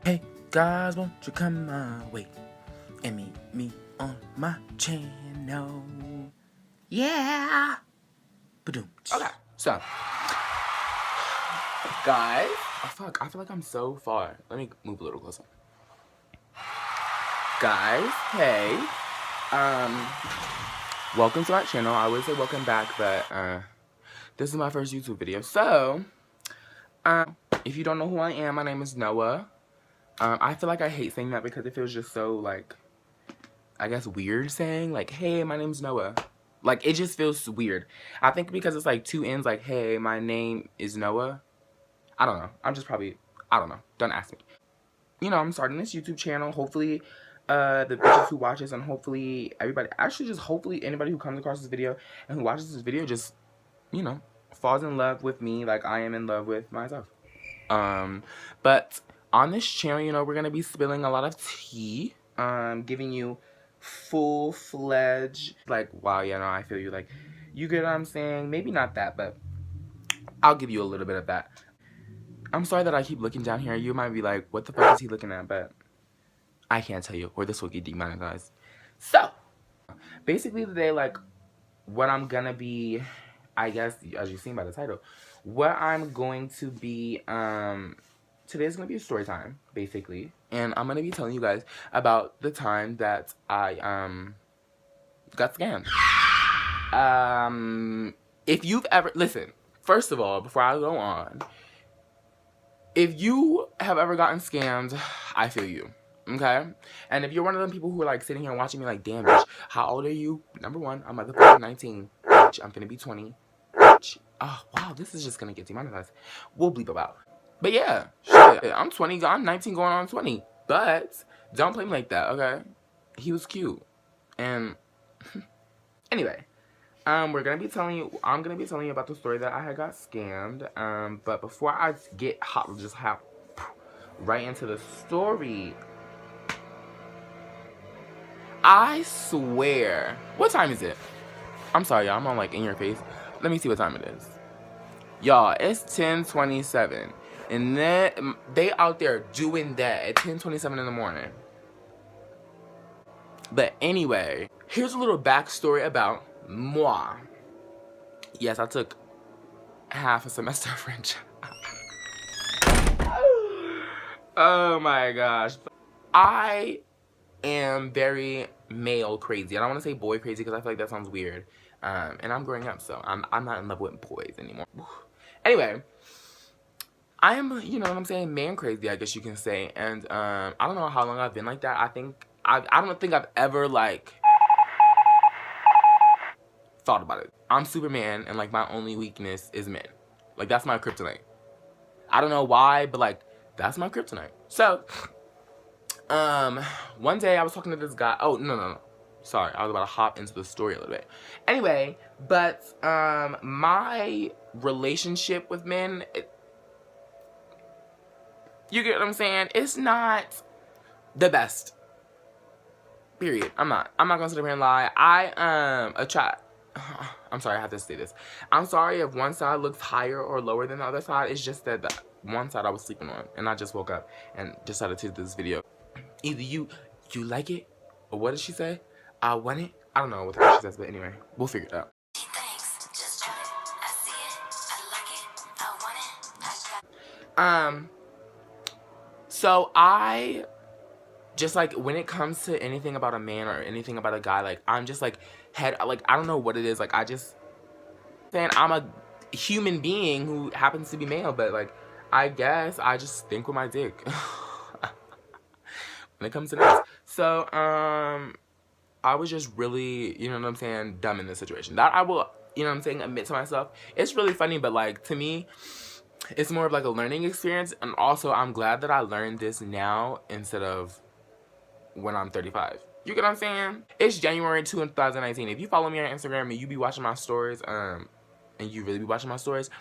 Hey guys, won't you come my way and meet me on my channel? Yeah. Ba-doom. Okay, so guys, oh fuck, I feel like I'm so far. Let me move a little closer. Guys, hey, welcome to my channel. I would say welcome back, but this is my first YouTube video. So, if you don't know who I am, my name is Noah. I feel like I hate saying that because it feels just so, like, I guess weird saying, like, hey, my name's Noah. Like, it just feels weird. I think because it's, like, two ends, like, hey, my name is Noah. I don't know. I'm just probably, I don't know. Don't ask me. You know, I'm starting this YouTube channel. Hopefully, the bitches who watch this and hopefully everybody, actually just hopefully anybody who comes across this video and who watches this video just, you know, falls in love with me like I am in love with myself. But on this channel, you know, we're going to be spilling a lot of tea, giving you full-fledged, like, wow, yeah, no, I feel you, like, you get what I'm saying? Maybe not that, but I'll give you a little bit of that. I'm sorry that I keep looking down here. You might be like, what the fuck is he looking at? But I can't tell you, or this will get demonetized. So, basically today, like, what I'm gonna be, I guess, as you've seen by the title, what I'm going to be, today's gonna be a story time, basically. And I'm gonna be telling you guys about the time that I, got scammed. If you've ever, listen, first of all, before I go on, if you have ever gotten scammed, I feel you, okay? And if you're one of them people who are, like, sitting here watching me like, damn, bitch, how old are you? Number one, I'm motherfucking 19, bitch, I'm finna be 20, bitch. Oh, wow, this is just gonna get demonetized. We'll bleep about. But yeah, shit, I'm 20, I'm 19 going on 20. But don't play me like that, okay? He was cute. And anyway, we're gonna be telling you, I'm gonna be telling you about the story that I had got scammed. But before I get hot, we'll just hop right into the story. I swear, what time is it? I'm sorry, y'all, I'm on, like, in your face. Let me see what time it is. Y'all, it's 10:27. And then they out there doing that at 10:27 in the morning. But anyway, here's a little backstory about moi. Yes, I took half a semester of French. Oh my gosh. I am very male crazy. I don't want to say boy crazy because I feel like that sounds weird. And I'm growing up, so I'm not in love with boys anymore. Anyway, I am, you know what I'm saying, man crazy, I guess you can say. And I don't know how long I've been like that. I don't think I've ever, like, thought about it. I'm Superman, and, like, my only weakness is men. Like, that's my kryptonite. I don't know why, but, like, that's my kryptonite. So, one day I was talking to this guy. Oh, no. Sorry, I was about to hop into the story a little bit. Anyway, but, my relationship with men, you get what I'm saying? It's not the best. Period. I'm not gonna sit here and lie. I'm sorry, I have to say this. I'm sorry if one side looks higher or lower than the other side. It's just that the one side I was sleeping on, and I just woke up and decided to do this video. Either you like it, or what did she say? I want it. I don't know what the fuck she says, but anyway, we'll figure it out. So I just, like, when it comes to anything about a man or anything about a guy, like, I'm just, like, I don't know what it is, like, I'm a human being who happens to be male, but, like, I guess I just think with my dick when it comes to this. So, I was just really, you know what I'm saying, dumb in this situation. That I will, you know what I'm saying, admit to myself. It's really funny, but, like, to me, it's more of, like, a learning experience, and also I'm glad that I learned this now instead of when I'm 35. You get what I'm saying? It's January 2019. If you follow me on Instagram and you be watching my stories, and you really be watching my stories,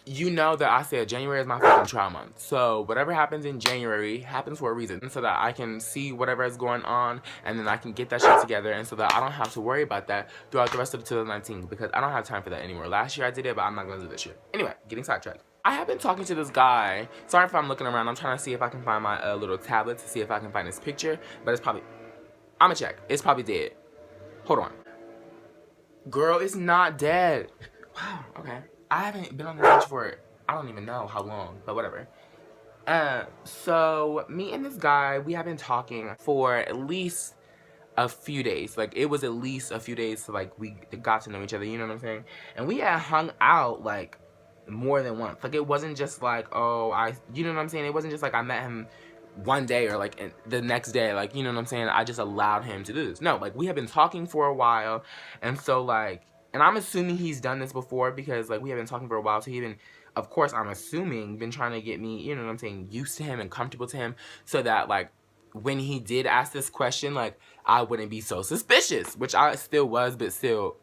you know that I said January is my fucking trial month. So whatever happens in January happens for a reason, so that I can see whatever is going on, and then I can get that shit together, and so that I don't have to worry about that throughout the rest of 2019, because I don't have time for that anymore. Last year I did it, but I'm not gonna do this year. Anyway, getting sidetracked. I have been talking to this guy. Sorry if I'm looking around. I'm trying to see if I can find my little tablet to see if I can find his picture. But it's probably, I'ma check. It's probably dead. Hold on. Girl, it's not dead. Wow, okay. I haven't been on the beach for, I don't even know how long, but whatever. So me and this guy, we have been talking for at least a few days. Like, it was at least a few days to, like, we got to know each other, you know what I'm saying? And we had hung out, like, more than once. Like, it wasn't just like, oh, you know what I'm saying? It wasn't just like I met him one day or like the next day, like, you know what I'm saying? I just allowed him to do this. No, like, we have been talking for a while, and so, like, and I'm assuming he's done this before because, like, we have been talking for a while, so he even, of course, I'm assuming, been trying to get me, you know what I'm saying, used to him and comfortable to him, so that, like, when he did ask this question, like, I wouldn't be so suspicious, which I still was, but still,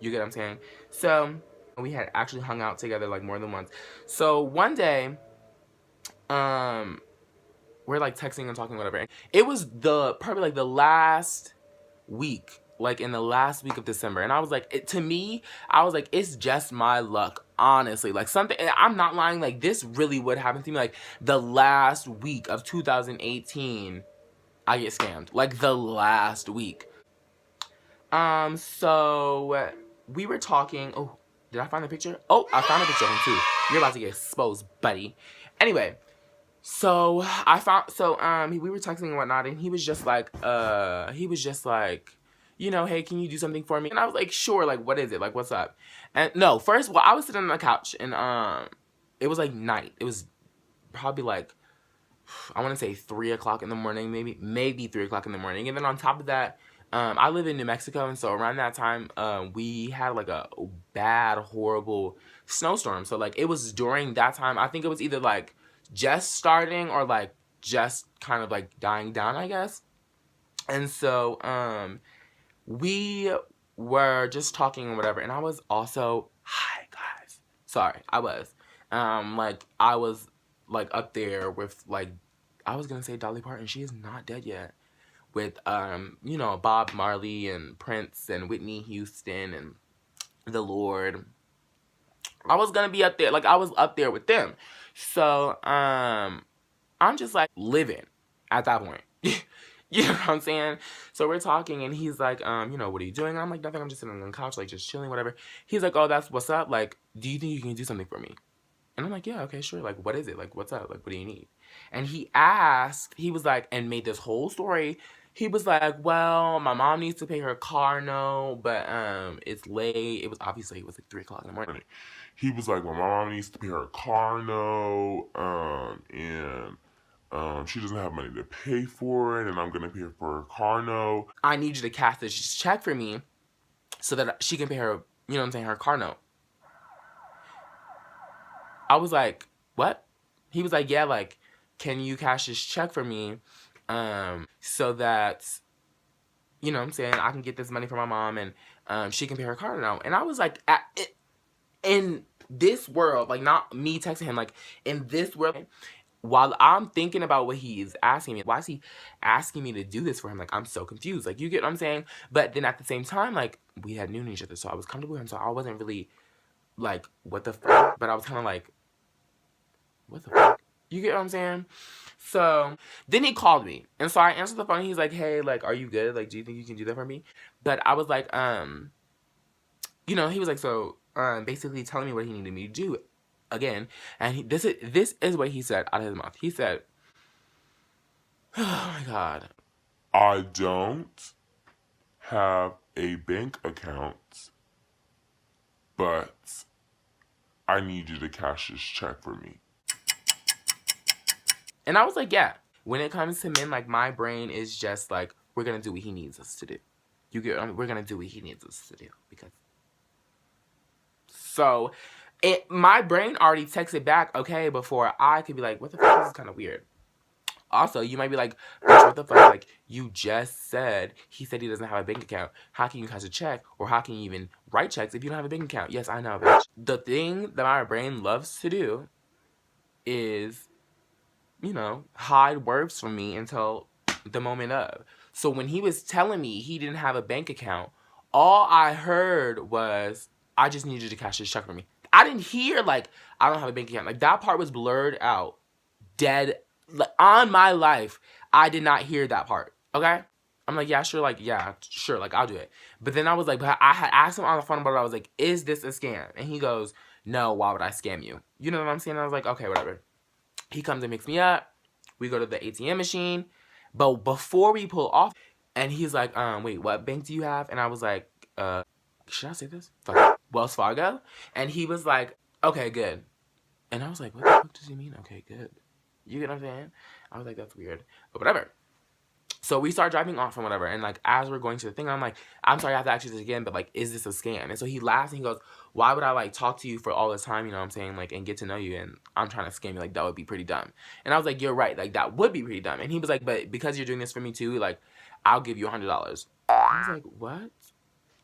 you get what I'm saying? So, we had actually hung out together, like, more than once. So, one day, we're, like, texting and talking, whatever. It was probably, like, the last week, like, in the last week of December. And I was like, to me, I was like, it's just my luck, honestly. Like, something, and I'm not lying, like, this really would happen to me. Like, the last week of 2018, I get scammed. Like, the last week. So, we were talking. Oh, did I find the picture? Oh, I found a picture of him, too. You're about to get exposed, buddy. Anyway. So, we were texting and whatnot, and he was just like, you know, hey, can you do something for me? And I was like, sure, like, what is it? Like, what's up? And no, first of all, I was sitting on the couch, and, it was, like, night. It was probably, like, I want to say 3 o'clock in the morning, maybe 3 o'clock in the morning. And then on top of that, I live in New Mexico, and so around that time, we had, like, a bad, horrible snowstorm. So, like, it was during that time, I think it was either, like, just starting or, like, just kind of, like, dying down, I guess. And so, we were just talking and whatever, and I was also, hi, guys. Sorry, I was. Like, I was, like, up there with, like, I was gonna say Dolly Parton. She is not dead yet. With, you know, Bob Marley and Prince and Whitney Houston and the Lord. I was gonna be up there. Like, I was up there with them. So, I'm just, like, living at that point. You know what I'm saying? So we're talking, and he's like, you know, what are you doing? And I'm like, nothing. I'm just sitting on the couch, like, just chilling, whatever. He's like, oh, that's what's up. Like, do you think you can do something for me? And I'm like, yeah, okay, sure. Like, what is it? Like, what's up? Like, what do you need? And he was like, and made this whole story. He was like, well, my mom needs to pay her car note, but, it's late. It was like 3 o'clock in the morning. He was like, well, my mom needs to pay her car note, and she doesn't have money to pay for it, and I'm gonna pay her for her car note. I need you to cash this check for me so that she can pay her, you know what I'm saying, her car note. I was like, what? He was like, yeah, like, can you cash this check for me, so that, you know what I'm saying, I can get this money for my mom, and, she can pay her car note. And I was like, in this world, like, not me texting him, like, in this world, while I'm thinking about what he's asking me, why is he asking me to do this for him? Like, I'm so confused. Like, you get what I'm saying? But then at the same time, like, we had known each other, so I was comfortable with him, so I wasn't really, like, what the fuck? But I was kind of like, what the fuck? You get what I'm saying? So, then he called me. And so I answered the phone. He's like, hey, like, are you good? Like, do you think you can do that for me? But I was like, you know, he was like, so, basically telling me what he needed me to do again. And this is what he said out of his mouth. He said, oh my God, I don't have a bank account, but I need you to cash this check for me. And I was like, yeah. When it comes to men, like, my brain is just like, we're gonna do what he needs us to do. You get, we're gonna do what he needs us to do. Because, so, my brain already texted back, okay, before I could be like, what the fuck, this is kind of weird. Also, you might be like, bitch, what the fuck? Like, you just said he said he doesn't have a bank account. How can you cash a check? Or how can you even write checks if you don't have a bank account? Yes, I know, bitch. The thing that my brain loves to do is, you know, hide words from me until the moment of. So when he was telling me he didn't have a bank account, all I heard was, I just need you to cash this check for me. I didn't hear, like, I don't have a bank account. Like, that part was blurred out. Dead. Like, on my life, I did not hear that part. Okay? I'm like, yeah, sure, like, I'll do it. But then I was like, but I had asked him on the phone about it. I was like, is this a scam? And he goes, no, why would I scam you? You know what I'm saying? I was like, okay, whatever. He comes and picks me up. We go to the ATM machine. But before we pull off, and he's like, wait, what bank do you have? And I was like, should I say this? Fuck it. Wells Fargo? And he was like, okay, good. And I was like, what the fuck does he mean, okay, good? You get what I'm saying? I was like, that's weird. But whatever. So we start driving off and whatever. And, like, as we're going to the thing, I'm like, I'm sorry I have to ask you this again, but, like, is this a scam? And so he laughs and he goes, why would I, like, talk to you for all this time, you know what I'm saying, like, and get to know you, and I'm trying to scam you? Like, that would be pretty dumb. And I was like, you're right. Like, that would be pretty dumb. And he was like, but because you're doing this for me, too, like, I'll give you $100. I was like, what?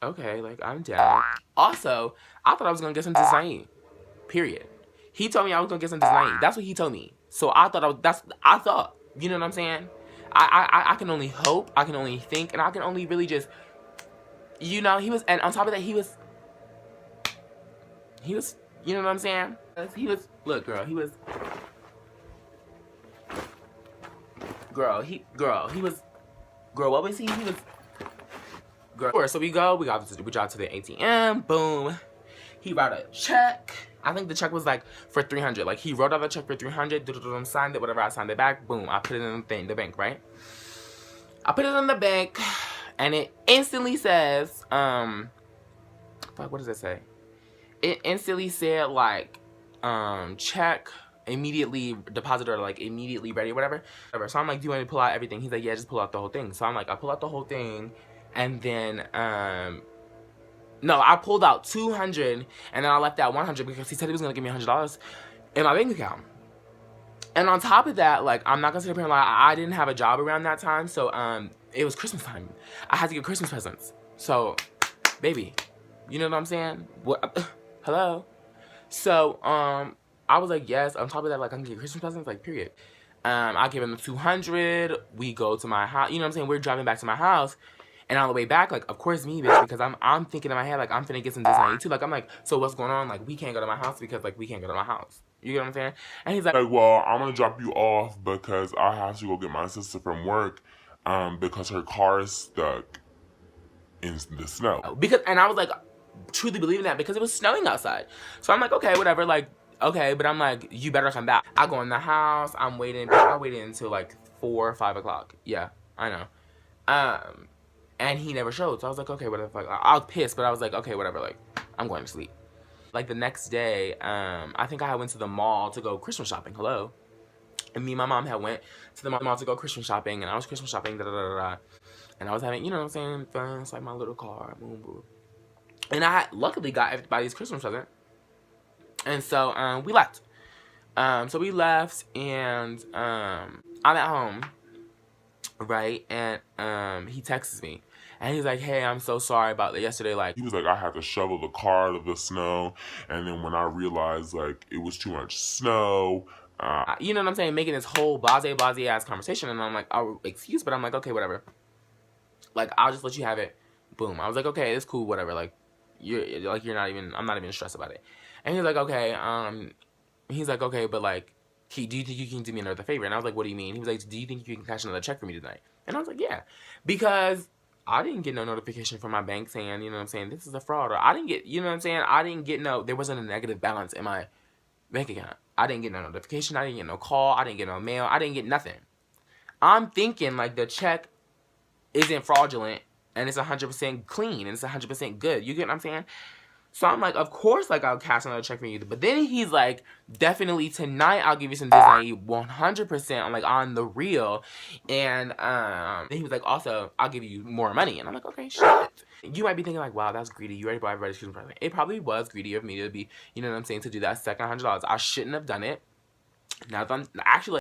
Okay, like, I'm down. Also, I thought I was going to get some Disney. Period. He told me I was going to get some Disney. That's what he told me. So I thought, you know what I'm saying? I can only hope, I can only think, and I can only really just, you know, and on top of that, he was, you know what I'm saying? Look, girl, what was he? Girl, so we drive to the ATM, boom. He wrote a check. I think the check was like for $300. Like, he wrote out the check for $300, signed it, whatever. I signed it back. Boom. I put it in the bank, right? I put it in the bank, and it instantly says, fuck, what does it say? It instantly said, like, check immediately deposited, or like immediately ready, whatever. So I'm like, do you want me to pull out everything? He's like, yeah, just pull out the whole thing. So I'm like, I pull out the whole thing, and then no, I pulled out $200, and then I left out $100 because he said he was gonna give me $100 in my bank account. And on top of that, like, I'm not gonna sit up here and lie, I didn't have a job around that time, so it was Christmas time. I had to get Christmas presents. So, baby, you know what I'm saying? What? Hello. So I was like, yes. On top of that, like, I can get Christmas presents, like, period. I give him the $200. We go to my house. You know what I'm saying? We're driving back to my house. And on the way back, like, of course me, bitch, because I'm thinking in my head, like, I'm finna get some Disney too. Like, I'm like, so what's going on? Like, we can't go to my house because, like, we can't go to my house. You get what I'm saying? And he's like, well, I'm gonna drop you off because I have to go get my sister from work, because her car is stuck in the snow. And I was like, truly believing that because it was snowing outside. So I'm like, okay, whatever, like, okay, but I'm like, you better come back. I go in the house, I waited until like 4 or 5 o'clock. Yeah, I know. And he never showed. So I was like, okay, whatever. I was pissed, but I was like, okay, whatever. Like, I'm going to sleep. Like, the next day, I think I went to the mall to go Christmas shopping. Hello. And me and my mom had went to the mall to go Christmas shopping. And I was Christmas shopping, And I was having, you know what I'm saying, fun. It's like my little car. Boom, boom. And I luckily got everybody's Christmas present. And so, we left. So we left, and I'm at home. Right? And he texts me. And he's like, hey, I'm so sorry about that yesterday. Like, he was like, I had to shovel the car out of the snow. And then when I realized, like, it was too much snow. You know what I'm saying? Making this whole blase ass conversation. And I'm like, oh, excuse, but I'm like, okay, whatever. Like, I'll just let you have it. Boom. I was like, okay, it's cool, whatever. Like, I'm not even stressed about it. And he's like, okay, but like, do you think you can do me another favor? And I was like, what do you mean? He was like, do you think you can cash another check for me tonight? And I was like, yeah. Because I didn't get no notification from my bank saying, you know what I'm saying, this is a fraud. Or I didn't get, you know what I'm saying, there wasn't a negative balance in my bank account. I didn't get no notification. I didn't get no call. I didn't get no mail. I didn't get nothing. I'm thinking, like, the check isn't fraudulent and it's 100% clean and it's 100% good. You get what I'm saying? So I'm like, of course, like, I'll cash another check for you. But then he's like, definitely tonight I'll give you some Disney 100%. I'm like, on the real. And then he was like, also, I'll give you more money. And I'm like, okay, shit. You might be thinking like, wow, that's greedy. You already bought everybody's Christmas present. It probably was greedy of me to be, you know what I'm saying, to do that second $100. I shouldn't have done it. Now that I'm actually